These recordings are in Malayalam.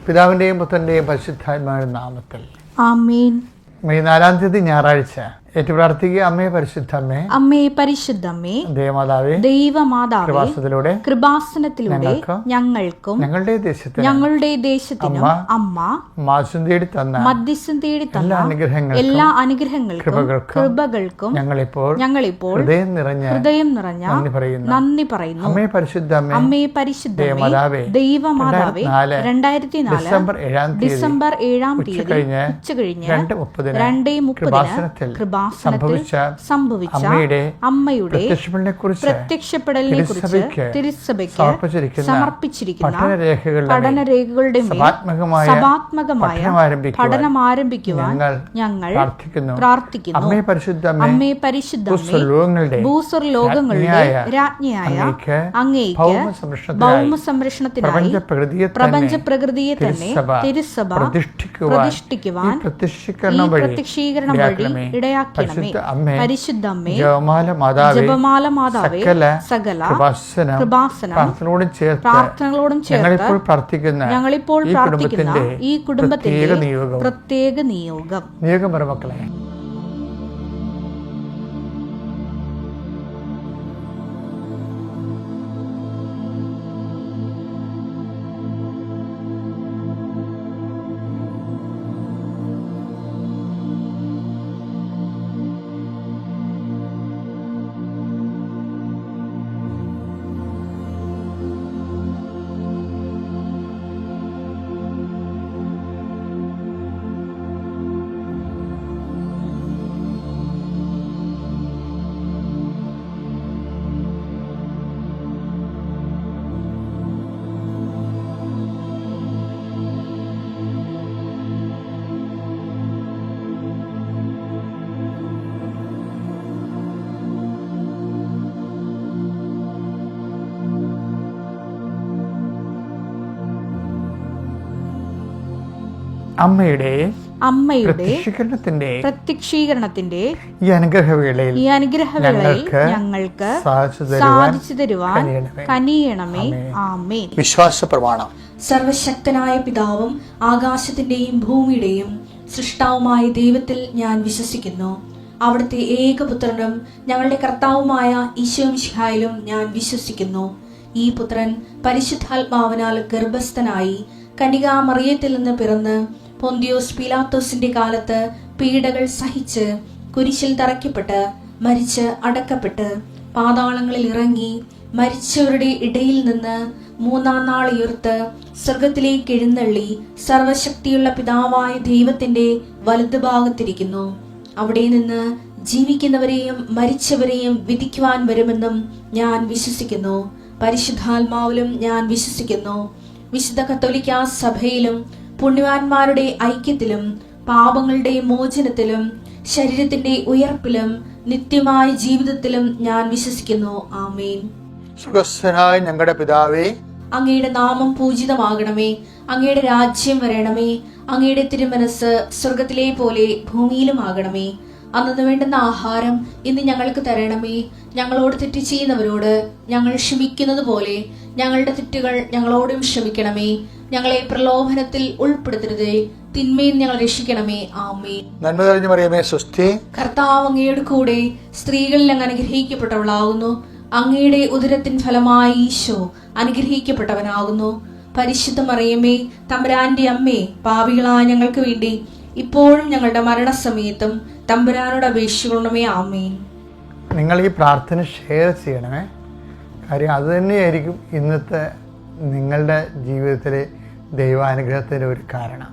പിതാവിൻ്റെയും പുത്രൻ്റെയും പരിശുദ്ധാത്മാവിന്റെ നാമത്തിൽ ആമേൻ. മെയ് 4-ാം തീയതി ഞായറാഴ്ച ഏറ്റു പ്രാർത്ഥിക്കുക. അമ്മേ പരിശുദ്ധമ്മേ, അമ്മേ പരിശുദ്ധമ്മേ, ദൈവമാതാവേ, ദൈവമാതാവേ, കൃപാസനത്തിലൂടെ ഞങ്ങൾക്കും ഞങ്ങളുടെ ദേശത്തിനും അമ്മ മധ്യസ്ഥം തേടി തന്ന എല്ലാ അനുഗ്രഹങ്ങൾക്കും കൃപകൾക്കും ഞങ്ങളിപ്പോൾ ഹൃദയം നിറഞ്ഞ നന്ദി പറയുന്നു. അമ്മേ പരിശുദ്ധമ്മേ, അമ്മേ പരിശുദ്ധമ്മേ, ദൈവമാതാവേ, 2004 ഡിസംബർ 7-ാം തീയതി ഉച്ചകഴിഞ്ഞ് 2:30 സംഭവിച്ച അമ്മയുടെ പ്രത്യക്ഷപ്പെടലിനെ കുറിച്ച് തിരുസഭയ്ക്ക് സമർപ്പിച്ചിരിക്കുന്ന പഠനരേഖകളുടെ സഭാത്മകമായ പഠനം ആരംഭിക്കുവാൻ ഞങ്ങൾ പ്രാർത്ഥിക്കുന്നു. അമ്മേ പരിശുദ്ധമ്മേ, ഭൂസ്വർലോകങ്ങളുടെ രാജ്ഞിയായ അങ്ങേയ്ക്ക് ഭൗമസംരക്ഷണത്തിനായി പ്രപഞ്ച പ്രകൃതിയെ തന്നെ തിരുസഭ പ്രതിഷ്ഠിക്കുവാൻ ഈ പ്രത്യക്ഷീകരണം വഴി ഇടയാക്കണമേ. പരിശുദ്ധമ്മേ, ജപമാല മാതാവേ, സകല കൃപാസനം പ്രാർത്ഥനകളോടും ചേർത്ത് ഞങ്ങളിപ്പോൾ പ്രാർത്ഥിക്കുന്ന ഈ കുടുംബത്തിന്റെ പ്രത്യേക നിയോഗം മക്കളെ. അമ്മയുടെ പ്രത്യക്ഷീകരണത്തിന്റെ ഈ അനുഗ്രഹവേളയിൽ ഞങ്ങൾക്ക് സാധിച്ചു തരുവാൻ കനിയണമേ. ആമേൻ. വിശ്വാസ പ്രമാണം. സർവശക്തനായ പിതാവും ആകാശത്തിന്റെയും ഭൂമിയുടെയും സൃഷ്ടാവുമായ ദൈവത്തിൽ ഞാൻ വിശ്വസിക്കുന്നു. അവിടുത്തെ ഏകപുത്രനും ഞങ്ങളുടെ കർത്താവുമായ ഈശോമിശിഹായിലും ഞാൻ വിശ്വസിക്കുന്നു. ഈ പുത്രൻ പരിശുദ്ധാത്മാവിനാൽ ഗർഭസ്ഥനായി കന്യകാമറിയത്തിൽ നിന്ന് പിറന്ന് പൊന്തിയോസ് പീലാത്തോസിന്റെ കാലത്ത് പീഡകൾ സഹിച്ച് കുരിശിൽ തറയ്ക്കപ്പെട്ട് മരിച്ച് അടക്കപ്പെട്ട് പാതാളങ്ങളിൽ ഇറങ്ങി മരിച്ചവരുടെ ഇടയിൽ നിന്ന് 3-ാം നാൾ ഉയർത്ത് സ്വർഗത്തിലേക്ക് എഴുന്നള്ളി സർവശക്തിയുള്ള പിതാവായ ദൈവത്തിന്റെ വലതുഭാഗത്തിരിക്കുന്നു. അവിടെ നിന്ന് ജീവിക്കുന്നവരെയും മരിച്ചവരെയും വിധിക്കുവാൻ വരുമെന്നും ഞാൻ വിശ്വസിക്കുന്നു. പരിശുദ്ധാത്മാവിലും ഞാൻ വിശ്വസിക്കുന്നു. വിശുദ്ധ കത്തോലിക്കാ സഭയിലും പുണ്യവാന്മാരുടെ ഐക്യത്തിലും പാപങ്ങളുടെ മോചനത്തിലും ശരീരത്തിന്റെ ഉയർപ്പിലും നിത്യമായ ജീവിതത്തിലും ഞാൻ വിശ്വസിക്കുന്നു. ആമേൻ. സ്വർഗ്ഗസ്ഥനായ ഞങ്ങളുടെ പിതാവേ, അങ്ങയുടെ നാമം പൂജിതമാകണമേ. അങ്ങയുടെ രാജ്യം വരണമേ. അങ്ങയുടെ തിരുമനസ് സ്വർഗത്തിലെ പോലെ ഭൂമിയിലുമാകണമേ. അന്നു വേണ്ടുന്ന ആഹാരം ഇന്ന് ഞങ്ങൾക്ക് തരണമേ. ഞങ്ങളോട് തെറ്റ് ചെയ്യുന്നവരോട് ഞങ്ങൾ ക്ഷമിക്കുന്നത് പോലെ ഞങ്ങളുടെ തെറ്റുകൾ ഞങ്ങളോടും ക്ഷമിക്കണമേ. ഞങ്ങളെ പ്രലോഭനത്തിൽ ഉൾപ്പെടുത്തരുതേ, തിന്മയിൽ ഞങ്ങൾ രക്ഷിക്കണമേ. ആമേൻ. നന്മ നിറഞ്ഞ മറിയമേ, സ്വസ്തി. കർത്താവ് അങ്ങയുടെ കൂടെ സ്ത്രീകളിൽ അങ്ങ് അനുഗ്രഹിക്കപ്പെട്ടവളാകുന്നു. അങ്ങയുടെ ഉദരത്തിൻ ഫലമായി ഈശോ അനുഗ്രഹിക്കപ്പെട്ടവനാകുന്നു. പരിശുദ്ധ മറിയമേ, തമ്പുരാന്റെ അമ്മേ, പാപികളായ ഞങ്ങൾക്ക് വേണ്ടി ഇപ്പോഴും ഞങ്ങളുടെ മരണസമയത്തും തമ്പുരാനോട് അപേക്ഷിക്കണമേ. ആമേൻ. നിങ്ങൾ ഈ പ്രാർത്ഥന ഷെയർ ചെയ്യണമേ. കാര്യം അത് തന്നെയായിരിക്കും ഇന്നത്തെ നിങ്ങളുടെ ജീവിതത്തിലെ ദൈവാനുഗ്രഹത്തിൻ്റെ ഒരു കാരണം.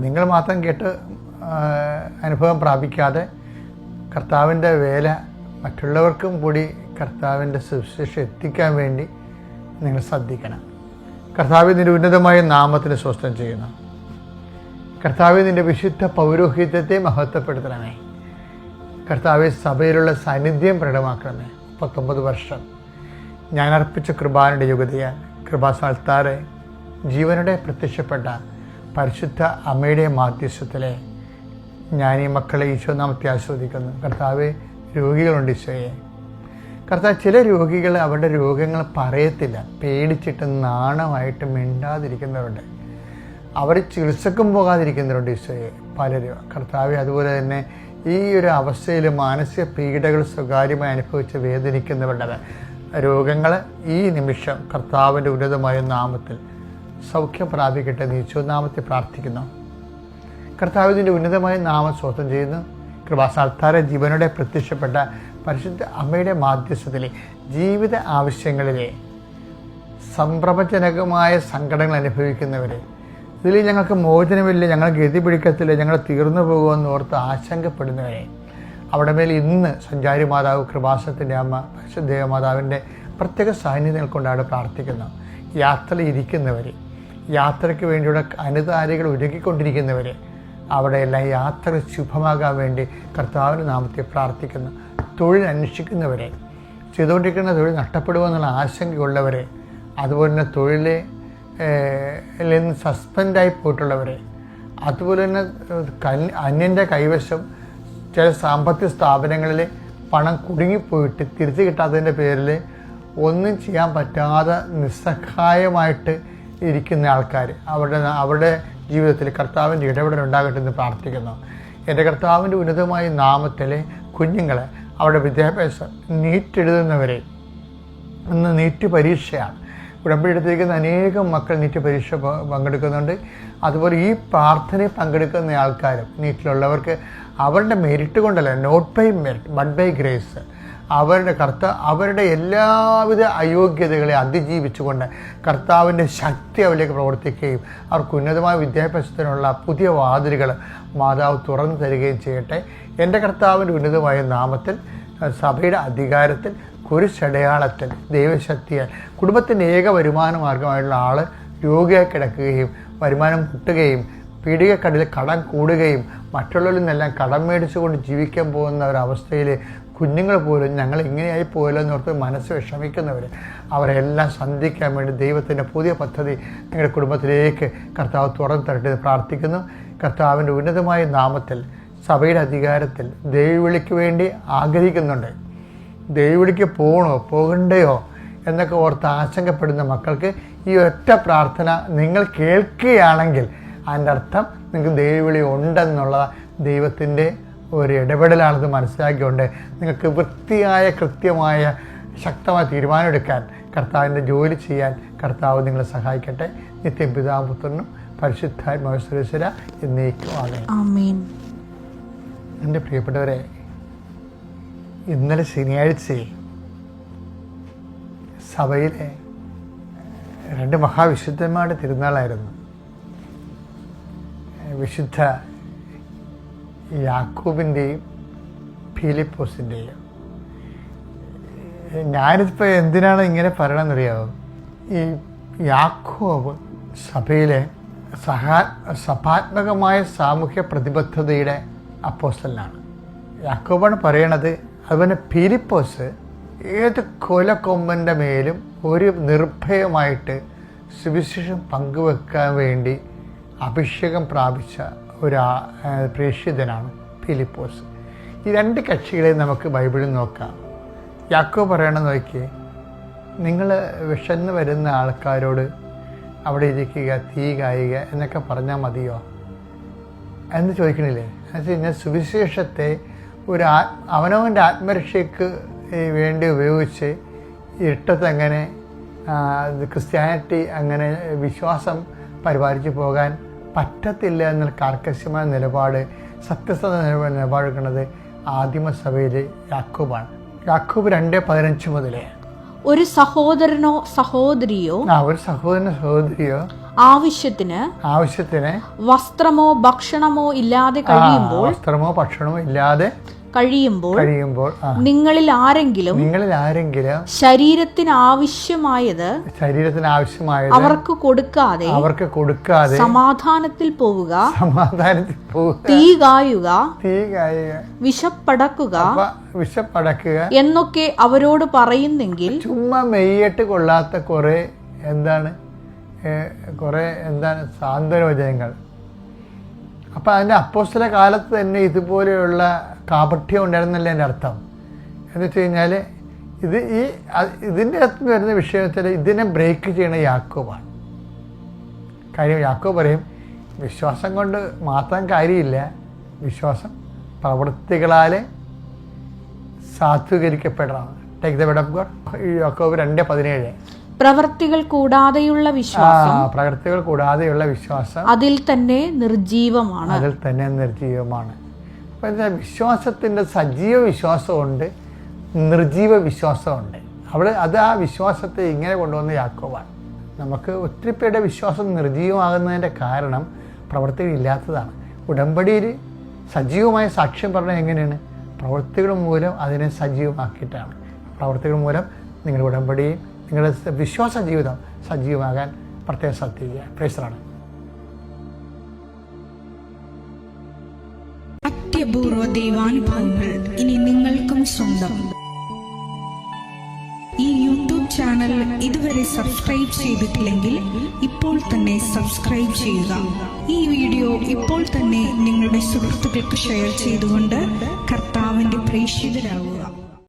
നിങ്ങൾ മാത്രം കേട്ട് അനുഭവം പ്രാപിക്കാതെ കർത്താവിൻ്റെ വേല മറ്റുള്ളവർക്കും കൂടി കർത്താവിൻ്റെ സുവിശേഷം എത്തിക്കാൻ വേണ്ടി നിങ്ങൾ ശ്രദ്ധിക്കണം. കർത്താവ് നിന്റെ ഉന്നതമായ നാമത്തിന് സ്വസ്ഥം ചെയ്യുന്നു. കർത്താവ് നിന്റെ വിശുദ്ധ പൗരോഹിത്യത്തെ മഹത്വപ്പെടുത്തണമേ. കർത്താവ് സഭയിലുള്ള സാന്നിധ്യം പ്രകടമാക്കണമേ. 39 വർഷം ഞാൻ അർപ്പിച്ച കൃപാനയുടെ യുഗതയാൽ കൃപാസ്ഥാനത്താറെ ജീവനുടെ പ്രത്യക്ഷപ്പെട്ട പരിശുദ്ധ അമ്മയുടെ മാധ്യസ്ഥത്തിലെ ഞാൻ ഈ മക്കളെ ഈശോനാമത്തെ ആസ്വദിക്കുന്നു. കർത്താവെ, രോഗികളുണ്ട് ഈശോയെ, കർത്താവ് ചില രോഗികൾ അവരുടെ രോഗങ്ങൾ പറയത്തില്ല, പേടിച്ചിട്ട് നാണമായിട്ട് മിണ്ടാതിരിക്കുന്നവരുണ്ട്. അവർ ചികിത്സക്കും പോകാതിരിക്കുന്നവരുണ്ട്. ഈശോയെ പലരും കർത്താവ്. അതുപോലെ തന്നെ ഈ ഒരു അവസ്ഥയിൽ മാനസിക പീഡകൾ സ്വകാര്യമായി അനുഭവിച്ച് വേദനിക്കുന്നവരുടെ രോഗങ്ങൾ ഈ നിമിഷം കർത്താവിൻ്റെ ഉന്നതമായ നാമത്തിൽ സൗഖ്യം പ്രാപിക്കട്ടെ എന്ന് ഈശോനാമത്തിൽ പ്രാർത്ഥിക്കുന്നു. കർത്താവിൻ്റെ ഉന്നതമായ നാമം സ്വന്തം ചെയ്യുന്നു. കൃപാസാൽത്താര ജീവനോടെ പ്രത്യക്ഷപ്പെട്ട പരിശുദ്ധ അമ്മയുടെ മാധ്യസ്ഥത്തിലെ ജീവിത ആവശ്യങ്ങളിലെ സംഭ്രമജനകമായ സങ്കടങ്ങൾ അനുഭവിക്കുന്നവരെ, ഇതിൽ ഞങ്ങൾക്ക് മോചനമില്ല, ഞങ്ങൾ ഗതി പിടിക്കത്തില്ല, ഞങ്ങൾ തീർന്നു പോകുമെന്ന് ഓർത്ത് ആശങ്കപ്പെടുന്നവരെ, അവിടെ മേൽ ഇന്ന് സഞ്ചാരി മാതാവ് കൃപാസനത്തിൻ്റെ അമ്മ പരിശുദ്ധ ദേവമാതാവിൻ്റെ പ്രത്യേക സാന്നിധ്യം കൊണ്ടാണ് പ്രാർത്ഥിക്കുന്നത്. യാത്രയിൽ ഇരിക്കുന്നവർ, യാത്രയ്ക്ക് വേണ്ടിയുള്ള അനുതാരികൾ ഒരുക്കിക്കൊണ്ടിരിക്കുന്നവർ, അവിടെയെല്ലാം യാത്ര ശുഭമാകാൻ വേണ്ടി കർത്താവിൻ്റെ നാമത്തിൽ പ്രാർത്ഥിക്കുന്നു. തൊഴിൽ അന്വേഷിക്കുന്നവരെ, ചെയ്തുകൊണ്ടിരിക്കുന്ന തൊഴിൽ നഷ്ടപ്പെടുമെന്നുള്ള ആശങ്കയുള്ളവരെ, അതുപോലെ തന്നെ തൊഴിലിൽ നിന്ന് സസ്പെൻഡായി പോയിട്ടുള്ളവരെ, അതുപോലെ തന്നെ അന്യൻ്റെ കൈവശം ചില സാമ്പത്തിക സ്ഥാപനങ്ങളിൽ പണം കുടുങ്ങിപ്പോയിട്ട് തിരിച്ചു കിട്ടാത്തതിൻ്റെ പേരിൽ ഒന്നും ചെയ്യാൻ പറ്റാതെ നിസ്സഹായമായിട്ട് ഇരിക്കുന്ന ആൾക്കാർ, അവരുടെ ജീവിതത്തിൽ കർത്താവിൻ്റെ ഇടപെടൽ ഉണ്ടാകട്ടെ എന്ന് പ്രാർത്ഥിക്കുന്നു. എൻ്റെ കർത്താവിൻ്റെ ഉന്നതമായ നാമത്തിലെ കുഞ്ഞുങ്ങളെ, അവരുടെ വിദ്യാഭ്യാസം, നീറ്റ് എഴുതുന്നവരെ, ഇന്ന് നീറ്റ് പരീക്ഷയാണ്. ഉടമ്പടി എടുത്തിരിക്കുന്ന അനേകം മക്കൾ നീറ്റ് പരീക്ഷ പങ്കെടുക്കുന്നുണ്ട്. അതുപോലെ ഈ പ്രാർത്ഥനയിൽ പങ്കെടുക്കുന്ന ആൾക്കാരും നീറ്റിലുള്ളവർക്ക് അവരുടെ മെരിറ്റ് കൊണ്ടല്ല, not by merit but by grace, അവരുടെ എല്ലാവിധ അയോഗ്യതകളെ അതിജീവിച്ചുകൊണ്ട് കർത്താവിൻ്റെ ശക്തി അവരിലേക്ക് പ്രവർത്തിക്കുകയും അവർക്ക് ഉന്നതമായ വിദ്യാഭ്യാസത്തിനുള്ള പുതിയ വാതിലുകൾ മാതാവ് തുറന്നു തരികയും ചെയ്യട്ടെ. എൻ്റെ കർത്താവിൻ്റെ ഉന്നതമായ നാമത്തിൽ, സഭയുടെ അധികാരത്തിൽ, കുരിശടയാളത്തിൽ, ദൈവശക്തിയാൽ കുടുംബത്തിൻ്റെ ഏക വരുമാന മാർഗമായിട്ടുള്ള ആൾ രോഗിയായി കിടക്കുകയും വരുമാനം മുട്ടുകയും പീഡികക്കടലിൽ കടം കൂടുകയും മറ്റുള്ളവരിൽ നിന്നെല്ലാം കടം മേടിച്ചുകൊണ്ട് ജീവിക്കാൻ പോകുന്ന ഒരവസ്ഥയിൽ കുഞ്ഞുങ്ങൾ പോലും ഞങ്ങൾ ഇങ്ങനെയായി പോയല്ലോ എന്നോർത്ത് മനസ്സ് വിഷമിക്കുന്നവർ, അവരെല്ലാം സന്ധിക്കാൻ വേണ്ടി ദൈവത്തിൻ്റെ പുതിയ പദ്ധതി നിങ്ങളുടെ കുടുംബത്തിലേക്ക് കർത്താവ് തുറന്നു തരട്ടെ പ്രാർത്ഥിക്കുന്നു. കർത്താവിൻ്റെ ഉന്നതമായ നാമത്തിൽ, സഭയുടെ അധികാരത്തിൽ ദൈവവിളിക്ക് വേണ്ടി ആഗ്രഹിക്കുന്നുണ്ട്. ദൈവവിളിക്ക് പോകണ്ടയോ എന്നൊക്കെ ഓർത്ത് ആശങ്കപ്പെടുന്ന മക്കൾക്ക് ഈ ഒറ്റ പ്രാർത്ഥന നിങ്ങൾ കേൾക്കുകയാണെങ്കിൽ അതിൻ്റെ അർത്ഥം നിങ്ങൾക്ക് ദൈവവിളി ഉണ്ടെന്നുള്ള ദൈവത്തിൻ്റെ ഒരു ഇടപെടലാണെന്ന് മനസ്സിലാക്കിക്കൊണ്ട് നിങ്ങൾക്ക് വൃത്തിയായ, കൃത്യമായ, ശക്തമായ തീരുമാനമെടുക്കാൻ, കർത്താവിൻ്റെ ജോലി ചെയ്യാൻ കർത്താവ് നിങ്ങളെ സഹായിക്കട്ടെ. നിത്യം പിതാവും പുത്രനും പരിശുദ്ധാത്മാവീശ്വര എന്നേക്കും ആമേൻ. എൻ്റെ പ്രിയപ്പെട്ടവരെ, ഇന്നലെ ശനിയാഴ്ച സഭയിലെ 2 മഹാവിശുദ്ധന്മാരുടെ തിരുനാളായിരുന്നു. വിശുദ്ധ യാക്കോബിൻ്റെയും ഫിലിപ്പോസിൻ്റെയും. ഞാനിപ്പോൾ എന്തിനാണ് ഇങ്ങനെ പറയണമെന്നറിയാമോ? ഈ യാക്കോബ് സഭയിലെ സഭാത്മകമായ സാമൂഹ്യ പ്രതിബദ്ധതയുടെ അപ്പോസ്തലനാണ്. യാക്കോബാണ് പറയണത്. അതുപോലെ ഫിലിപ്പോസ് ഏത് കൊലക്കൊമ്പൻ്റെ മേലും ഒരു നിർഭയമായിട്ട് സുവിശേഷം പങ്കുവെക്കാൻ വേണ്ടി അഭിഷേകം പ്രാപിച്ച ഒരു പ്രേക്ഷിതനാണ് ഫിലിപ്പോസ്. ഈ 2 കക്ഷികളെ നമുക്ക് ബൈബിളിൽ നോക്കാം. യാക്കോബ് പറയണമെന്ന് നോക്കിയേ, നിങ്ങൾ വിശന്ന് വരുന്ന ആൾക്കാരോട് അവിടെ ഇരിക്കുക, തീ കായുക എന്നൊക്കെ പറഞ്ഞാൽ മതിയോ എന്ന് ചോദിക്കണില്ലേ? എന്ന് വെച്ച് കഴിഞ്ഞാൽ സുവിശേഷത്തെ അവനവൻ്റെ ആത്മരക്ഷയ്ക്ക് വേണ്ടി ഉപയോഗിച്ച് ഇരുട്ടത്തെങ്ങനെ ക്രിസ്ത്യാനിറ്റി അങ്ങനെ വിശ്വാസം പരിപാലിച്ച് പോകാൻ പറ്റത്തില്ല എന്നുള്ള കാർക്കശ്യമായ നിലപാട്, സത്യസന്ധ നിലപാടെടുക്കുന്നത് ആദിമസഭയിലെ യാക്കോബാണ്. യാക്കോബ് 2:15 മുതലേ ഒരു സഹോദരനോ സഹോദരിയോ ആവശ്യത്തിന് വസ്ത്രമോ ഭക്ഷണമോ ഇല്ലാതെ കഴിയുമ്പോൾ നിങ്ങളിൽ ആരെങ്കിലും ശരീരത്തിന് ആവശ്യമായത് അവർക്ക് കൊടുക്കാതെ സമാധാനത്തിൽ പോവുക, തീ കായുക, വിശപ്പടക്കുക എന്നൊക്കെ അവരോട് പറയുന്നെങ്കിൽ, ചുമ്മാ മെയ്യിട്ട് കൊള്ളാത്ത കുറെ സാന്ത്വനവചനങ്ങൾ. അപ്പം അതിൻ്റെ അപ്പോസ്തല കാലത്ത് തന്നെ ഇതുപോലെയുള്ള കാപഠ്യം ഉണ്ടായിരുന്നല്ലേ എൻ്റെ അർത്ഥം. എന്ന് വെച്ച് കഴിഞ്ഞാൽ ഇതിൻ്റെ അകത്ത് വരുന്ന വിഷയത്തിൽ ഇതിനെ ബ്രേക്ക് ചെയ്യണ യാക്കോബാണ്. കാര്യം യാക്കോബ് പറയും, വിശ്വാസം കൊണ്ട് മാത്രം കാര്യമില്ല, വിശ്വാസം പ്രവൃത്തികളാൽ സാധൂകരിക്കപ്പെടണം. Take the word of God. യാക്കോബ് 2:17. പ്രവൃത്തികൾ കൂടാതെയുള്ള വിശ്വാസം, പ്രവൃത്തികൾ കൂടാതെയുള്ള വിശ്വാസം അതിൽ തന്നെ നിർജീവമാണ്. അപ്പം എന്താ, വിശ്വാസത്തിൻ്റെ സജീവ വിശ്വാസമുണ്ട്, നിർജീവ വിശ്വാസമുണ്ട്. അത് ആ വിശ്വാസത്തെ ഇങ്ങനെ കൊണ്ടുവന്ന യാക്കോബാണ്. നമുക്ക് ഒത്തിരി പേരുടെ വിശ്വാസം നിർജീവമാകുന്നതിൻ്റെ കാരണം പ്രവൃത്തികളില്ലാത്തതാണ്. ഉടമ്പടിയിൽ സജീവമായ സാക്ഷ്യം പറഞ്ഞാൽ എങ്ങനെയാണ്? പ്രവൃത്തികൾ മൂലം അതിനെ സജീവമാക്കിയിട്ടാണ്. പ്രവൃത്തികൾ മൂലം നിങ്ങളുടെ ഉടമ്പടിയും നിങ്ങളുടെ വിശ്വാസ ജീവിതം സജീവമാകാൻ പ്രത്യേകം ശ്രദ്ധിക്കുക. പ്രൈസറാണ്. അത്യപൂർവ ദൈവാനുഭവങ്ങൾ ഇനി നിങ്ങൾക്കും സ്വന്തം. ഈ യൂട്യൂബ് ചാനൽ ഇതുവരെ സബ്സ്ക്രൈബ് ചെയ്തിട്ടില്ലെങ്കിൽ ഇപ്പോൾ തന്നെ സബ്സ്ക്രൈബ് ചെയ്യുക. ഈ വീഡിയോ ഇപ്പോൾ തന്നെ നിങ്ങളുടെ സുഹൃത്തുക്കൾക്ക് ഷെയർ ചെയ്തുകൊണ്ട് കർത്താവിന്റെ പ്രേക്ഷിതരാകുക.